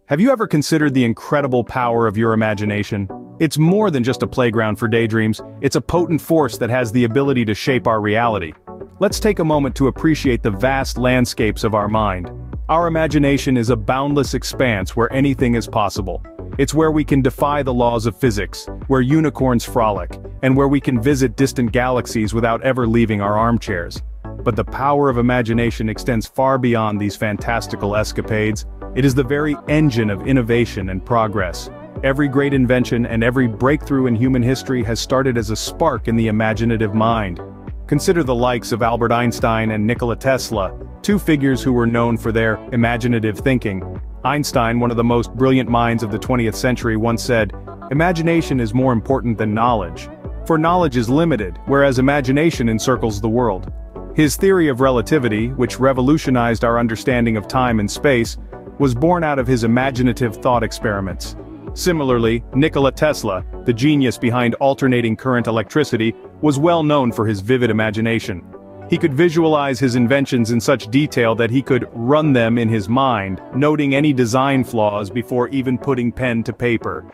Have you ever considered the incredible power of your imagination? It's more than just a playground for daydreams, it's a potent force that has the ability to shape our reality. Let's take a moment to appreciate the vast landscapes of our mind. Our imagination is a boundless expanse where anything is possible. It's where we can defy the laws of physics, where unicorns frolic, and where we can visit distant galaxies without ever leaving our armchairs. But the power of imagination extends far beyond these fantastical escapades. It is the very engine of innovation and progress. Every great invention and every breakthrough in human history has started as a spark in the imaginative mind. Consider the likes of Albert Einstein and Nikola Tesla, two figures who were known for their imaginative thinking. Einstein, one of the most brilliant minds of the 20th century, once said, "Imagination is more important than knowledge. For knowledge is limited, whereas imagination encircles the world." His theory of relativity, which revolutionized our understanding of time and space, was born out of his imaginative thought experiments. Similarly, Nikola Tesla, the genius behind alternating current electricity, was well known for his vivid imagination. He could visualize his inventions in such detail that he could run them in his mind, noting any design flaws before even putting pen to paper.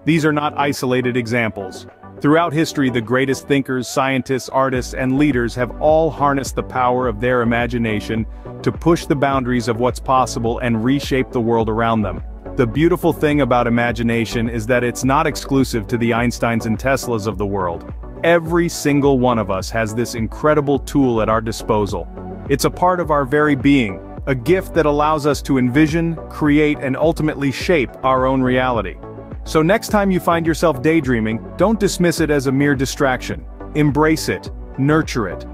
These are not isolated examples. Throughout history, the greatest thinkers, scientists, artists, and leaders have all harnessed the power of their imagination to push the boundaries of what's possible and reshape the world around them. The beautiful thing about imagination is that it's not exclusive to the Einsteins and Teslas of the world. Every single one of us has this incredible tool at our disposal. It's a part of our very being, a gift that allows us to envision, create, and ultimately shape our own reality. So next time you find yourself daydreaming, don't dismiss it as a mere distraction. Embrace it, nurture it.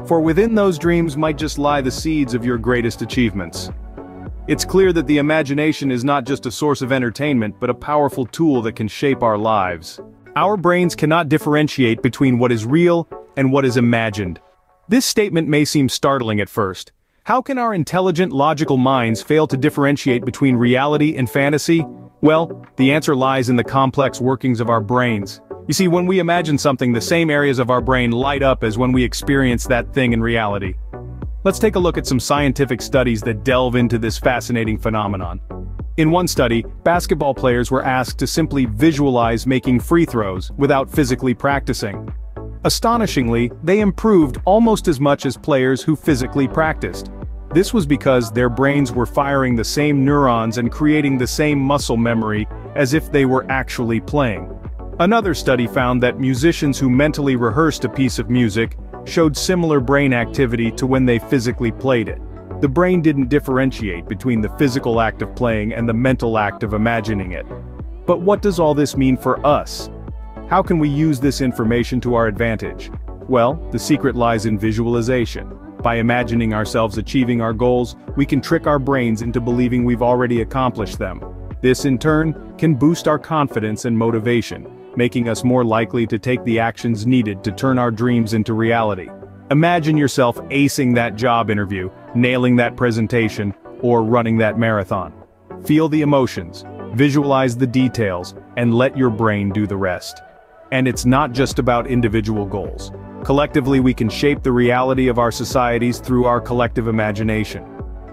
For within those dreams might just lie the seeds of your greatest achievements. It's clear that the imagination is not just a source of entertainment but a powerful tool that can shape our lives. Our brains cannot differentiate between what is real and what is imagined. This statement may seem startling at first. How can our intelligent, logical minds fail to differentiate between reality and fantasy? Well, the answer lies in the complex workings of our brains. You see, when we imagine something, the same areas of our brain light up as when we experience that thing in reality. Let's take a look at some scientific studies that delve into this fascinating phenomenon. In one study, basketball players were asked to simply visualize making free throws without physically practicing. Astonishingly, they improved almost as much as players who physically practiced. This was because their brains were firing the same neurons and creating the same muscle memory as if they were actually playing. Another study found that musicians who mentally rehearsed a piece of music showed similar brain activity to when they physically played it. The brain didn't differentiate between the physical act of playing and the mental act of imagining it. But what does all this mean for us? How can we use this information to our advantage? Well, the secret lies in visualization. By imagining ourselves achieving our goals, we can trick our brains into believing we've already accomplished them. This, in turn, can boost our confidence and motivation, making us more likely to take the actions needed to turn our dreams into reality. Imagine yourself acing that job interview, nailing that presentation, or running that marathon. Feel the emotions, visualize the details, and let your brain do the rest. And it's not just about individual goals. Collectively, we can shape the reality of our societies through our collective imagination.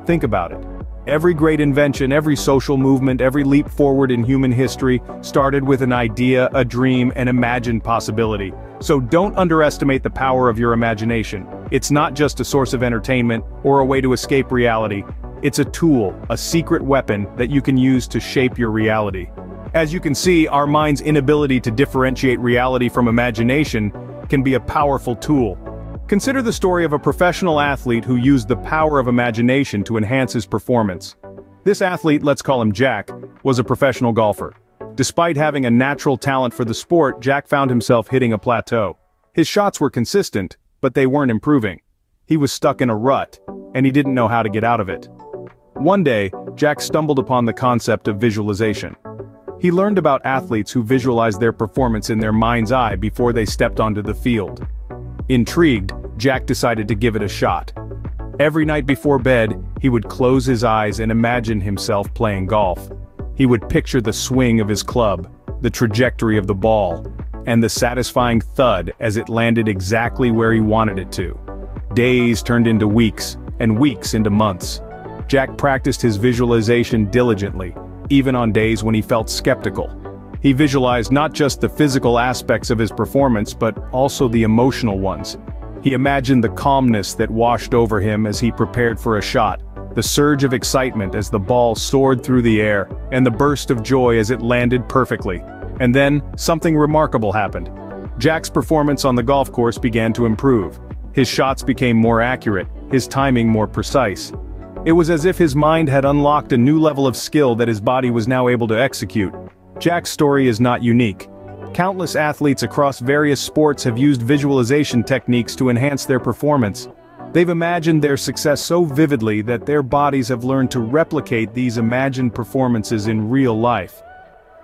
Think about it. Every great invention, every social movement, every leap forward in human history started with an idea, a dream, an imagined possibility. So don't underestimate the power of your imagination. It's not just a source of entertainment or a way to escape reality. It's a tool, a secret weapon that you can use to shape your reality. As you can see, our mind's inability to differentiate reality from imagination can be a powerful tool. Consider the story of a professional athlete who used the power of imagination to enhance his performance. This athlete, let's call him Jack, was a professional golfer. Despite having a natural talent for the sport, Jack found himself hitting a plateau. His shots were consistent, but they weren't improving. He was stuck in a rut, and he didn't know how to get out of it. One day, Jack stumbled upon the concept of visualization. He learned about athletes who visualized their performance in their mind's eye before they stepped onto the field. Intrigued, Jack decided to give it a shot. Every night before bed, he would close his eyes and imagine himself playing golf. He would picture the swing of his club, the trajectory of the ball, and the satisfying thud as it landed exactly where he wanted it to. Days turned into weeks, and weeks into months. Jack practiced his visualization diligently, even on days when he felt skeptical. He visualized not just the physical aspects of his performance but also the emotional ones. He imagined the calmness that washed over him as he prepared for a shot, the surge of excitement as the ball soared through the air, and the burst of joy as it landed perfectly. And then, something remarkable happened. Jack's performance on the golf course began to improve. His shots became more accurate, his timing more precise. It was as if his mind had unlocked a new level of skill that his body was now able to execute. Jack's story is not unique. Countless athletes across various sports have used visualization techniques to enhance their performance. They've imagined their success so vividly that their bodies have learned to replicate these imagined performances in real life.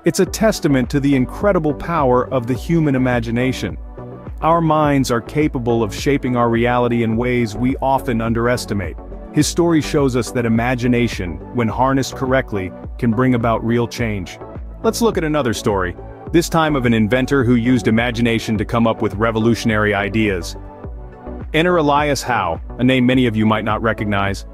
It's a testament to the incredible power of the human imagination. Our minds are capable of shaping our reality in ways we often underestimate. His story shows us that imagination, when harnessed correctly, can bring about real change. Let's look at another story, this time of an inventor who used imagination to come up with revolutionary ideas. Enter Elias Howe, a name many of you might not recognize.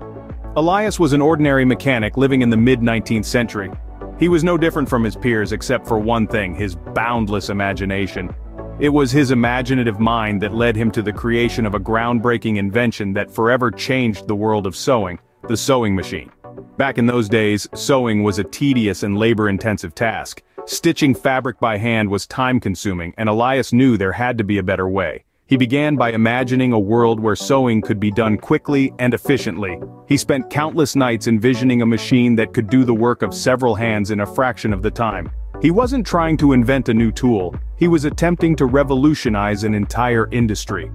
Elias was an ordinary mechanic living in the mid-19th century. He was no different from his peers except for one thing: his boundless imagination. It was his imaginative mind that led him to the creation of a groundbreaking invention that forever changed the world of sewing, the sewing machine. Back in those days, sewing was a tedious and labor-intensive task. Stitching fabric by hand was time-consuming, and Elias knew there had to be a better way. He began by imagining a world where sewing could be done quickly and efficiently. He spent countless nights envisioning a machine that could do the work of several hands in a fraction of the time. He wasn't trying to invent a new tool, he was attempting to revolutionize an entire industry.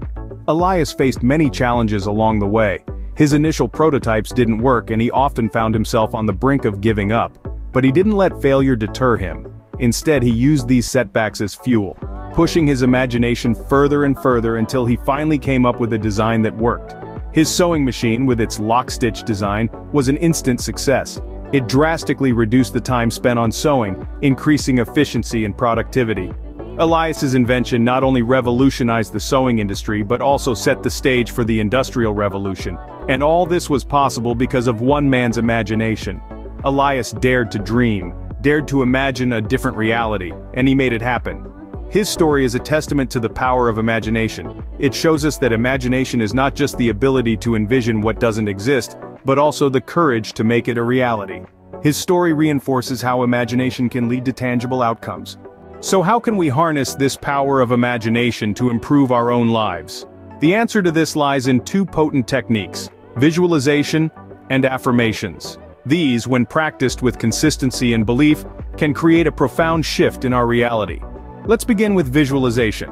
Elias faced many challenges along the way. His initial prototypes didn't work and he often found himself on the brink of giving up. But he didn't let failure deter him. Instead, he used these setbacks as fuel, pushing his imagination further and further until he finally came up with a design that worked. His sewing machine, with its lock-stitch design, was an instant success. It drastically reduced the time spent on sewing, increasing efficiency and productivity. Elias's invention not only revolutionized the sewing industry but also set the stage for the Industrial Revolution. And all this was possible because of one man's imagination. Elias dared to dream, dared to imagine a different reality, and he made it happen. His story is a testament to the power of imagination. It shows us that imagination is not just the ability to envision what doesn't exist, but also the courage to make it a reality. His story reinforces how imagination can lead to tangible outcomes. So how can we harness this power of imagination to improve our own lives? The answer to this lies in two potent techniques: visualization and affirmations. These, when practiced with consistency and belief, can create a profound shift in our reality. Let's begin with visualization.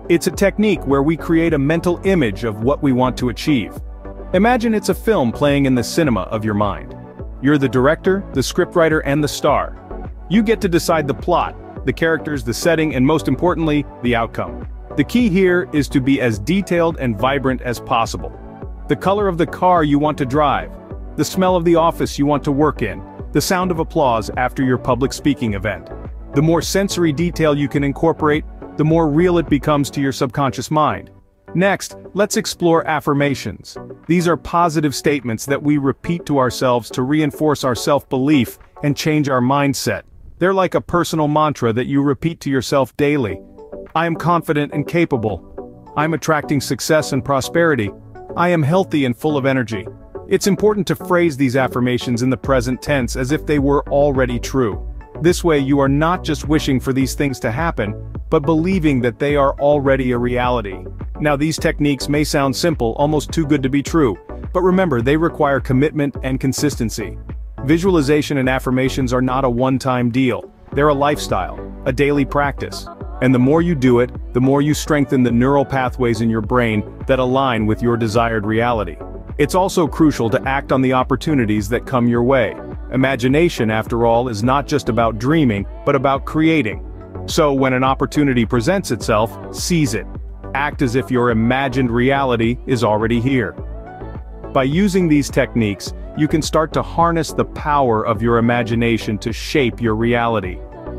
It's a technique where we create a mental image of what we want to achieve. Imagine it's a film playing in the cinema of your mind. You're the director, the scriptwriter, and the star. You get to decide the plot, the characters, the setting, and most importantly, the outcome. The key here is to be as detailed and vibrant as possible. The color of the car you want to drive, the smell of the office you want to work in, the sound of applause after your public speaking event. The more sensory detail you can incorporate, the more real it becomes to your subconscious mind. Next, let's explore affirmations. These are positive statements that we repeat to ourselves to reinforce our self-belief and change our mindset. They're like a personal mantra that you repeat to yourself daily. I am confident and capable. I'm attracting success and prosperity. I am healthy and full of energy. It's important to phrase these affirmations in the present tense as if they were already true. This way you are not just wishing for these things to happen, but believing that they are already a reality. Now these techniques may sound simple, almost too good to be true, but remember, they require commitment and consistency. Visualization and affirmations are not a one-time deal. They're a lifestyle, a daily practice. And the more you do it, the more you strengthen the neural pathways in your brain that align with your desired reality. It's also crucial to act on the opportunities that come your way. Imagination, after all, is not just about dreaming, but about creating. So when an opportunity presents itself, seize it. Act as if your imagined reality is already here. By using these techniques, you can start to harness the power of your imagination to shape your reality.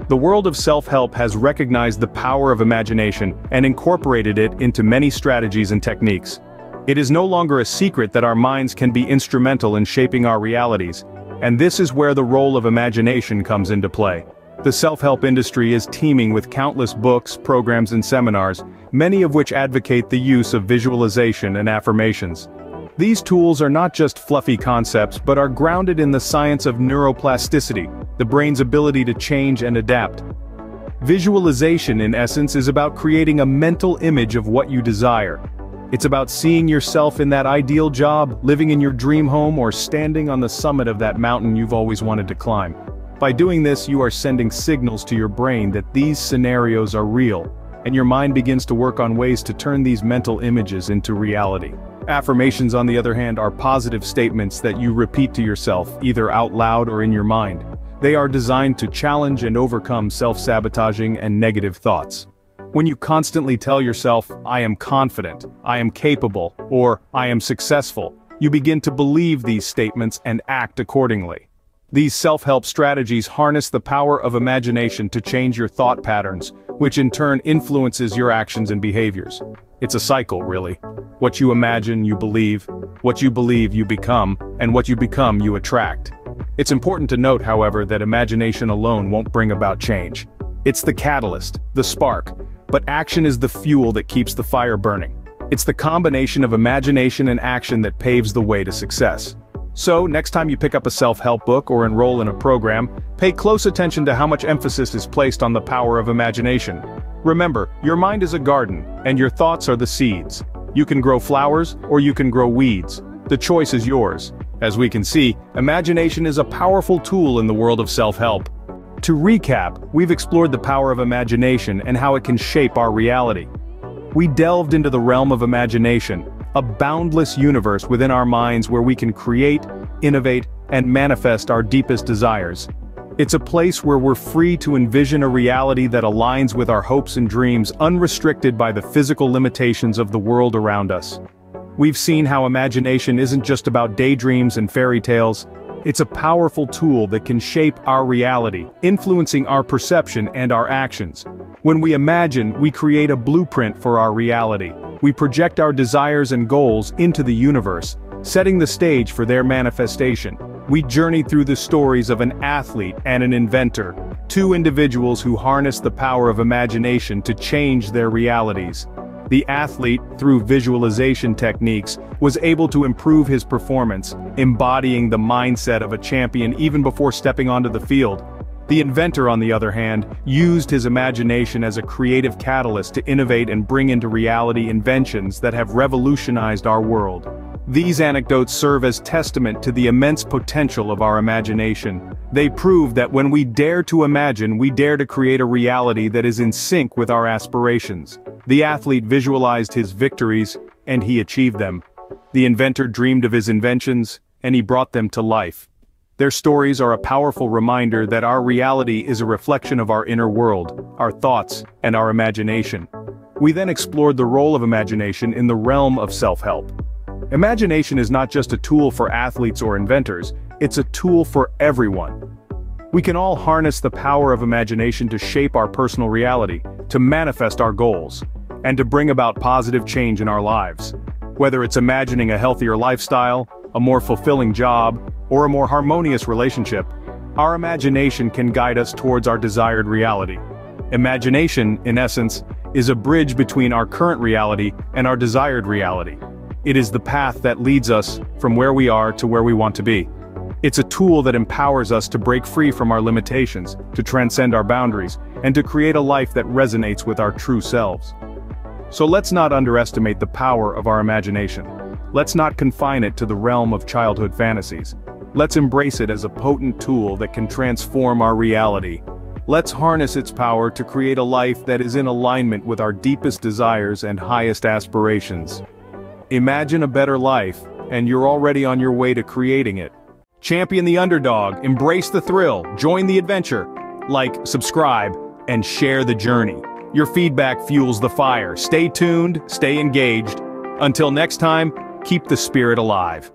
The world of self-help has recognized the power of imagination and incorporated it into many strategies and techniques. It is no longer a secret that our minds can be instrumental in shaping our realities. And this is where the role of imagination comes into play. The self-help industry is teeming with countless books, programs and seminars, many of which advocate the use of visualization and affirmations. These tools are not just fluffy concepts but are grounded in the science of neuroplasticity, the brain's ability to change and adapt. Visualization, in essence, is about creating a mental image of what you desire. It's about seeing yourself in that ideal job, living in your dream home, or standing on the summit of that mountain you've always wanted to climb. By doing this, you are sending signals to your brain that these scenarios are real, and your mind begins to work on ways to turn these mental images into reality. Affirmations, on the other hand, are positive statements that you repeat to yourself, either out loud or in your mind. They are designed to challenge and overcome self-sabotaging and negative thoughts. When you constantly tell yourself, "I am confident," "I am capable," or "I am successful," you begin to believe these statements and act accordingly. These self-help strategies harness the power of imagination to change your thought patterns, which in turn influences your actions and behaviors. It's a cycle, really. What you imagine, you believe; what you believe, you become; and what you become, you attract. It's important to note, however, that imagination alone won't bring about change. It's the catalyst, the spark, but action is the fuel that keeps the fire burning. It's the combination of imagination and action that paves the way to success. So, next time you pick up a self-help book or enroll in a program, pay close attention to how much emphasis is placed on the power of imagination. Remember, your mind is a garden, and your thoughts are the seeds. You can grow flowers, or you can grow weeds. The choice is yours. As we can see, imagination is a powerful tool in the world of self-help. To recap, we've explored the power of imagination and how it can shape our reality. We delved into the realm of imagination, a boundless universe within our minds where we can create, innovate, and manifest our deepest desires. It's a place where we're free to envision a reality that aligns with our hopes and dreams, unrestricted by the physical limitations of the world around us. We've seen how imagination isn't just about daydreams and fairy tales. It's a powerful tool that can shape our reality, influencing our perception and our actions. When we imagine, we create a blueprint for our reality. We project our desires and goals into the universe, setting the stage for their manifestation. We journey through the stories of an athlete and an inventor, two individuals who harness the power of imagination to change their realities. The athlete, through visualization techniques, was able to improve his performance, embodying the mindset of a champion even before stepping onto the field. The inventor, on the other hand, used his imagination as a creative catalyst to innovate and bring into reality inventions that have revolutionized our world. These anecdotes serve as testament to the immense potential of our imagination. They prove that when we dare to imagine, we dare to create a reality that is in sync with our aspirations. The athlete visualized his victories, and he achieved them. The inventor dreamed of his inventions, and he brought them to life. Their stories are a powerful reminder that our reality is a reflection of our inner world, our thoughts, and our imagination. We then explored the role of imagination in the realm of self-help. Imagination is not just a tool for athletes or inventors, it's a tool for everyone. We can all harness the power of imagination to shape our personal reality, to manifest our goals, and to bring about positive change in our lives. Whether it's imagining a healthier lifestyle, a more fulfilling job, or a more harmonious relationship, our imagination can guide us towards our desired reality. Imagination, in essence, is a bridge between our current reality and our desired reality. It is the path that leads us from where we are to where we want to be. It's a tool that empowers us to break free from our limitations, to transcend our boundaries, and to create a life that resonates with our true selves. So let's not underestimate the power of our imagination. Let's not confine it to the realm of childhood fantasies. Let's embrace it as a potent tool that can transform our reality. Let's harness its power to create a life that is in alignment with our deepest desires and highest aspirations. Imagine a better life, and you're already on your way to creating it. Champion the underdog, embrace the thrill, join the adventure. Like, subscribe, and share the journey. Your feedback fuels the fire. Stay tuned, stay engaged. Until next time, keep the spirit alive.